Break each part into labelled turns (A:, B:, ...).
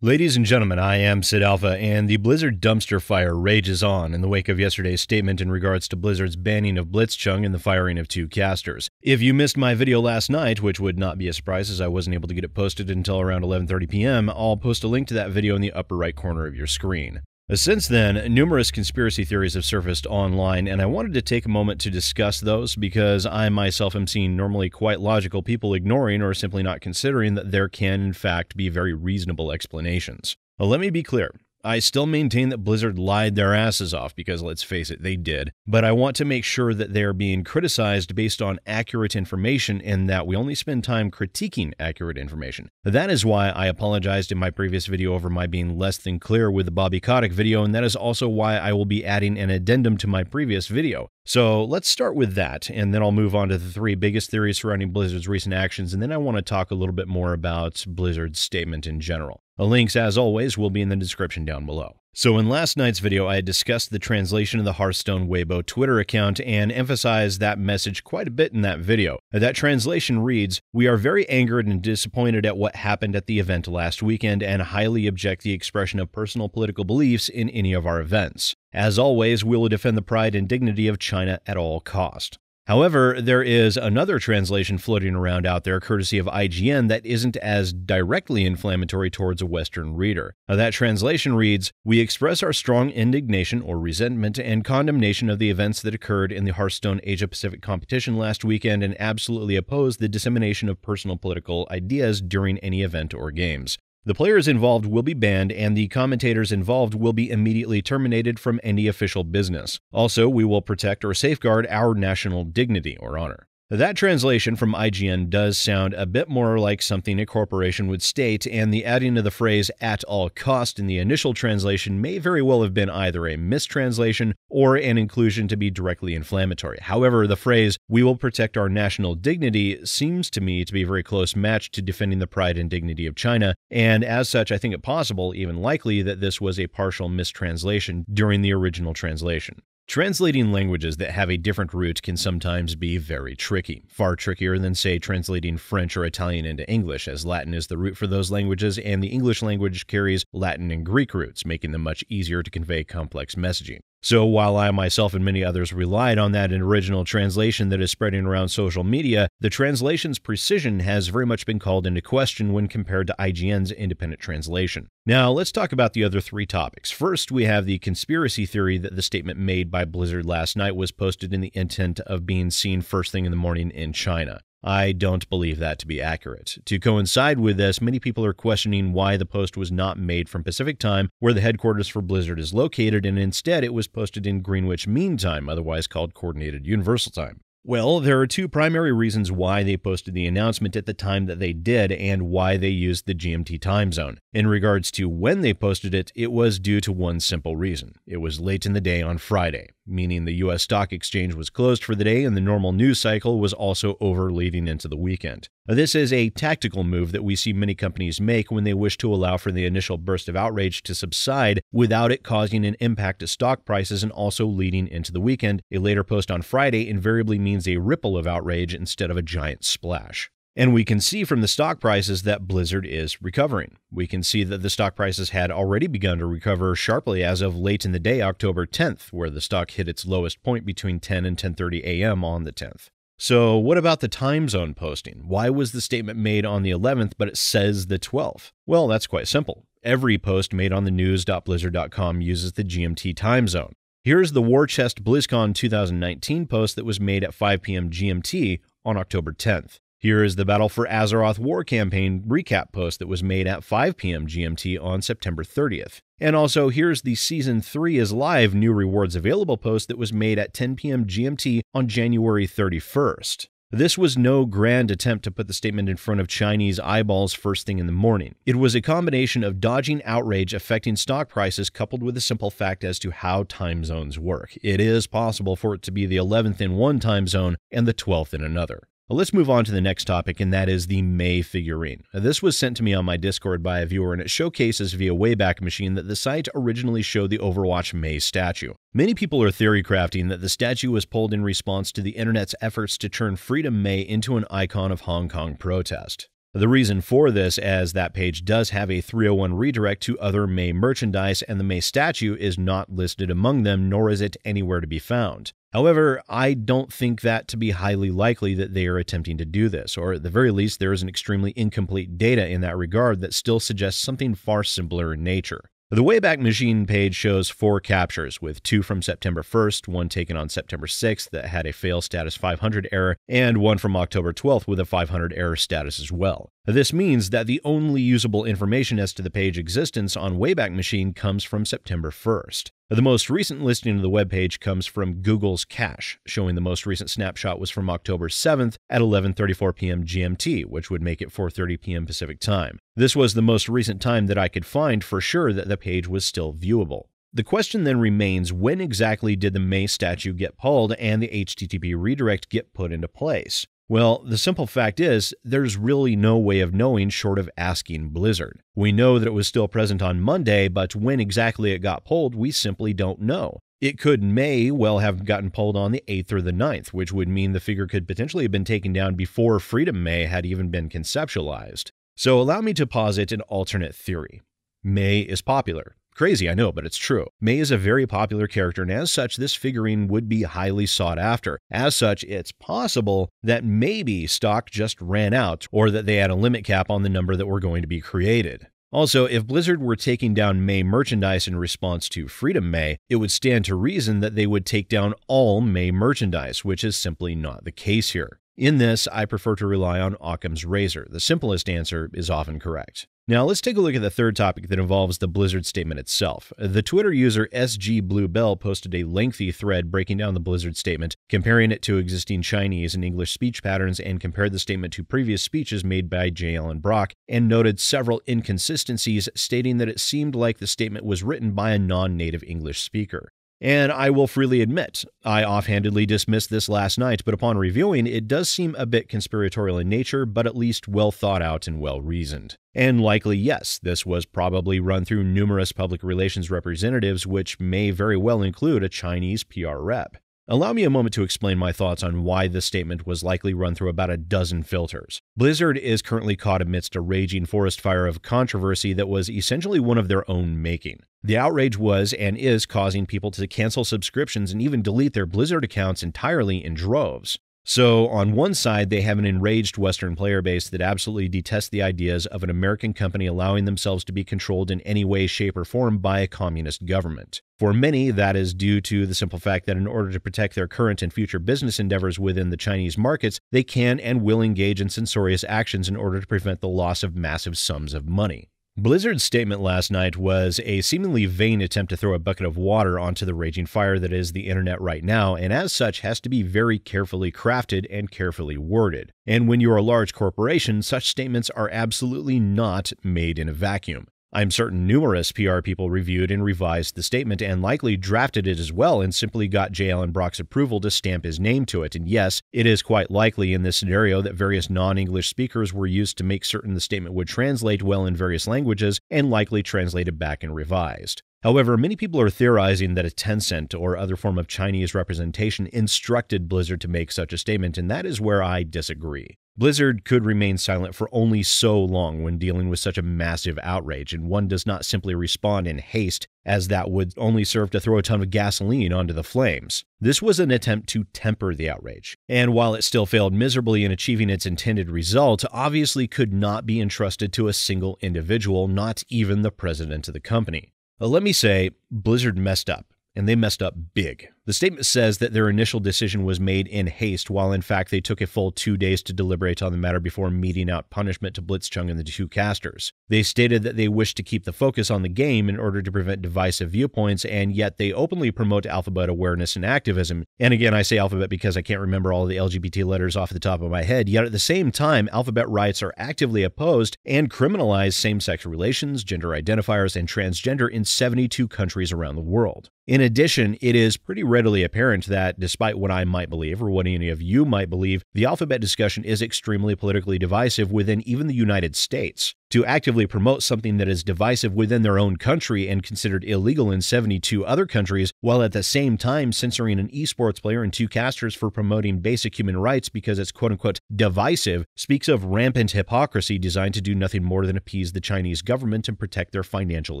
A: Ladies and gentlemen, I am SidAlpha, and the Blizzard dumpster fire rages on in the wake of yesterday's statement in regards to Blizzard's banning of Blitzchung and the firing of 2 casters. If you missed my video last night, which would not be a surprise as I wasn't able to get it posted until around 11:30 p.m., I'll post a link to that video in the upper right corner of your screen. Since then, numerous conspiracy theories have surfaced online, and I wanted to take a moment to discuss those because I myself am seeing normally quite logical people ignoring or simply not considering that there can, in fact, be very reasonable explanations. Let me be clear. I still maintain that Blizzard lied their asses off because, let's face it, they did, but I want to make sure that they are being criticized based on accurate information and that we only spend time critiquing accurate information. That is why I apologized in my previous video over my being less than clear with the Bobby Kotick video, and that is also why I will be adding an addendum to my previous video. So let's start with that, and then I'll move on to the 3 biggest theories surrounding Blizzard's recent actions, and then I want to talk a little bit more about Blizzard's statement in general. The links, as always, will be in the description down below. So in last night's video, I had discussed the translation of the HearthStone Weibo Twitter account and emphasized that message quite a bit in that video. That translation reads, "We are very angered and disappointed at what happened at the event last weekend and highly object the expression of personal political beliefs in any of our events. As always, we will defend the pride and dignity of China at all cost." However, there is another translation floating around out there, courtesy of IGN, that isn't as directly inflammatory towards a Western reader. That translation reads, "We express our strong indignation or resentment and condemnation of the events that occurred in the Hearthstone Asia-Pacific competition last weekend and absolutely oppose the dissemination of personal political ideas during any event or games. The players involved will be banned, and the commentators involved will be immediately terminated from any official business. Also, we will protect or safeguard our national dignity or honor." That translation from IGN does sound a bit more like something a corporation would state, and the adding of the phrase "at all cost" in the initial translation may very well have been either a mistranslation or an inclusion to be directly inflammatory. However, the phrase "we will protect our national dignity" seems to me to be a very close match to defending the pride and dignity of China, and as such I think it possible, even likely, that this was a partial mistranslation during the original translation. Translating languages that have a different root can sometimes be very tricky, far trickier than, say, translating French or Italian into English, as Latin is the root for those languages, and the English language carries Latin and Greek roots, making them much easier to convey complex messaging. So while I myself and many others relied on that original translation that is spreading around social media, the translation's precision has very much been called into question when compared to IGN's independent translation. Now, let's talk about the other 3 topics. First, we have the conspiracy theory that the statement made by Blizzard last night was posted in the intent of being seen first thing in the morning in China. I don't believe that to be accurate. To coincide with this, many people are questioning why the post was not made from Pacific Time, where the headquarters for Blizzard is located, and instead it was posted in Greenwich Mean Time, otherwise called Coordinated Universal Time. Well, there are 2 primary reasons why they posted the announcement at the time that they did and why they used the GMT time zone. In regards to when they posted it, it was due to one simple reason. It was late in the day on Friday, meaning the U.S. Stock Exchange was closed for the day and the normal news cycle was also over leading into the weekend. This is a tactical move that we see many companies make when they wish to allow for the initial burst of outrage to subside without it causing an impact to stock prices and also leading into the weekend. A later post on Friday invariably means a ripple of outrage instead of a giant splash. And we can see from the stock prices that Blizzard is recovering. We can see that the stock prices had already begun to recover sharply as of late in the day, October 10th, where the stock hit its lowest point between 10 and 10:30 a.m. on the 10th. So what about the time zone posting? Why was the statement made on the 11th, but it says the 12th? Well, that's quite simple. Every post made on the news.blizzard.com uses the GMT time zone. Here's the War Chest BlizzCon 2019 post that was made at 5 p.m. GMT on October 10th. Here is the Battle for Azeroth War Campaign recap post that was made at 5 p.m. GMT on September 30th. And also, here's the Season 3 is Live New Rewards Available post that was made at 10 p.m. GMT on January 31st. This was no grand attempt to put the statement in front of Chinese eyeballs first thing in the morning. It was a combination of dodging outrage affecting stock prices coupled with the simple fact as to how time zones work. It is possible for it to be the 11th in one time zone and the 12th in another. Let's move on to the next topic, and that is the Mei figurine. This was sent to me on my Discord by a viewer, and it showcases via Wayback Machine that the site originally showed the Overwatch Mei statue. Many people are theory crafting that the statue was pulled in response to the internet's efforts to turn Freedom Mei into an icon of Hong Kong protest. The reason for this, as that page does have a 301 redirect to other Mei merchandise, and the Mei statue is not listed among them, nor is it anywhere to be found. However, I don't think that to be highly likely that they are attempting to do this, or at the very least there is an extremely incomplete data in that regard that still suggests something far simpler in nature. The Wayback Machine page shows 4 captures, with 2 from September 1st, one taken on September 6th that had a fail status 500 error, and one from October 12th with a 500 error status as well. This means that the only usable information as to the page existence on Wayback Machine comes from September 1st. The most recent listing of the webpage comes from Google's cache, showing the most recent snapshot was from October 7th at 11:34 p.m. GMT, which would make it 4:30 p.m. Pacific time. This was the most recent time that I could find for sure that the page was still viewable. The question then remains, when exactly did the Mei statue get pulled and the HTTP redirect get put into place? Well, the simple fact is, there's really no way of knowing short of asking Blizzard. We know that it was still present on Monday, but when exactly it got pulled, we simply don't know. It may well have gotten pulled on the 8th or the 9th, which would mean the figure could potentially have been taken down before Freedom Mei had even been conceptualized. So allow me to posit an alternate theory. Mei is popular. Crazy, I know, but it's true. Mei is a very popular character, and as such, this figurine would be highly sought after. As such, it's possible that maybe stock just ran out, or that they had a limit cap on the number that were going to be created. Also, if Blizzard were taking down Mei merchandise in response to Freedom Mei, it would stand to reason that they would take down all Mei merchandise, which is simply not the case here. In this, I prefer to rely on Occam's razor. The simplest answer is often correct. Now let's take a look at the third topic that involves the Blizzard statement itself. The Twitter user SGBlueBell posted a lengthy thread breaking down the Blizzard statement, comparing it to existing Chinese and English speech patterns, and compared the statement to previous speeches made by J. Allen Brock, and noted several inconsistencies, stating that it seemed like the statement was written by a non-native English speaker. And I will freely admit, I offhandedly dismissed this last night, but upon reviewing, it does seem a bit conspiratorial in nature, but at least well thought out and well reasoned. And likely, yes, this was probably run through numerous public relations representatives, which may very well include a Chinese PR rep. Allow me a moment to explain my thoughts on why this statement was likely run through about a dozen filters. Blizzard is currently caught amidst a raging forest fire of controversy that was essentially one of their own making. The outrage was and is causing people to cancel subscriptions and even delete their Blizzard accounts entirely in droves. So, on one side, they have an enraged Western player base that absolutely detests the ideas of an American company allowing themselves to be controlled in any way, shape, or form by a communist government. For many, that is due to the simple fact that in order to protect their current and future business endeavors within the Chinese markets, they can and will engage in censorious actions in order to prevent the loss of massive sums of money. Blizzard's statement last night was a seemingly vain attempt to throw a bucket of water onto the raging fire that is the internet right now, and as such has to be very carefully crafted and carefully worded. And when you're a large corporation, such statements are absolutely not made in a vacuum. I'm certain numerous PR people reviewed and revised the statement and likely drafted it as well and simply got J. Allen Brock's approval to stamp his name to it. And yes, it is quite likely in this scenario that various non-English speakers were used to make certain the statement would translate well in various languages and likely translated back and revised. However, many people are theorizing that a Tencent or other form of Chinese representation instructed Blizzard to make such a statement, and that is where I disagree. Blizzard could remain silent for only so long when dealing with such a massive outrage, and one does not simply respond in haste, as that would only serve to throw a ton of gasoline onto the flames. This was an attempt to temper the outrage, and while it still failed miserably in achieving its intended result, obviously could not be entrusted to a single individual, not even the president of the company. Let me say, Blizzard messed up, and they messed up big. The statement says that their initial decision was made in haste, while in fact they took a full 2 days to deliberate on the matter before meting out punishment to Blitzchung and the 2 casters. They stated that they wished to keep the focus on the game in order to prevent divisive viewpoints, and yet they openly promote alphabet awareness and activism. And again, I say alphabet because I can't remember all the LGBT letters off the top of my head, yet at the same time, alphabet rights are actively opposed and criminalize same-sex relations, gender identifiers, and transgender in 72 countries around the world. In addition, it is pretty readily apparent that, despite what I might believe, or what any of you might believe, the alphabet discussion is extremely politically divisive within even the United States. to actively promote something that is divisive within their own country and considered illegal in 72 other countries, while at the same time censoring an esports player and 2 casters for promoting basic human rights because it's quote-unquote divisive, speaks of rampant hypocrisy designed to do nothing more than appease the Chinese government and protect their financial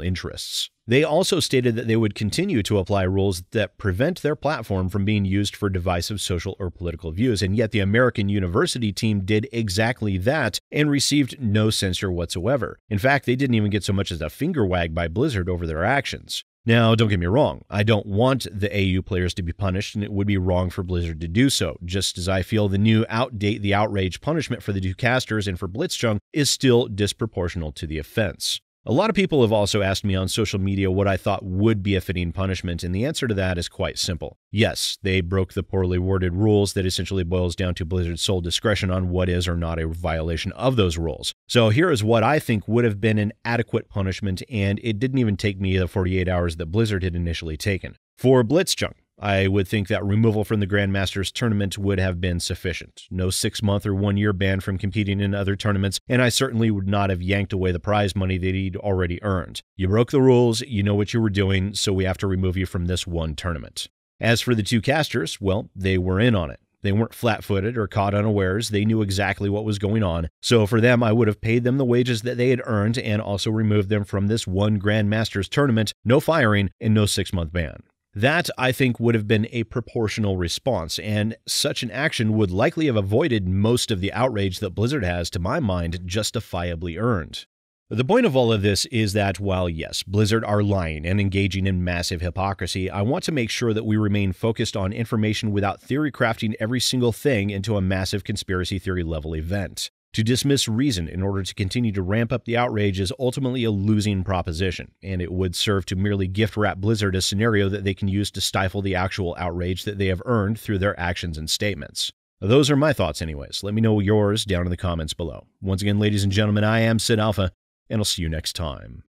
A: interests. They also stated that they would continue to apply rules that prevent their platform from being used for divisive social or political views, and yet the American University team did exactly that and received no censure whatsoever. In fact, they didn't even get so much as a finger wag by Blizzard over their actions. Now, don't get me wrong, I don't want the AU players to be punished, and it would be wrong for Blizzard to do so, just as I feel the new outdate the outrage punishment for the 2 casters and for Blitzchung is still disproportional to the offense. A lot of people have also asked me on social media what I thought would be a fitting punishment, and the answer to that is quite simple. Yes, they broke the poorly worded rules that essentially boils down to Blizzard's sole discretion on what is or not a violation of those rules. So here is what I think would have been an adequate punishment, and it didn't even take me the 48 hours that Blizzard had initially taken. For Blitzchung, I would think that removal from the Grandmasters tournament would have been sufficient. No 6-month or 1-year ban from competing in other tournaments, and I certainly would not have yanked away the prize money that he'd already earned. You broke the rules, you know what you were doing, so we have to remove you from this one tournament. As for the 2 casters, well, they were in on it. They weren't flat-footed or caught unawares. They knew exactly what was going on. So for them, I would have paid them the wages that they had earned and also removed them from this one Grandmasters tournament, no firing, and no 6-month ban. That, I think, would have been a proportional response, and such an action would likely have avoided most of the outrage that Blizzard has, to my mind, justifiably earned. The point of all of this is that while, yes, Blizzard are lying and engaging in massive hypocrisy, I want to make sure that we remain focused on information without theory crafting every single thing into a massive conspiracy theory level event. To dismiss reason in order to continue to ramp up the outrage is ultimately a losing proposition, and it would serve to merely gift-wrap Blizzard a scenario that they can use to stifle the actual outrage that they have earned through their actions and statements. Those are my thoughts anyways. Let me know yours down in the comments below. Once again, ladies and gentlemen, I am SidAlpha, and I'll see you next time.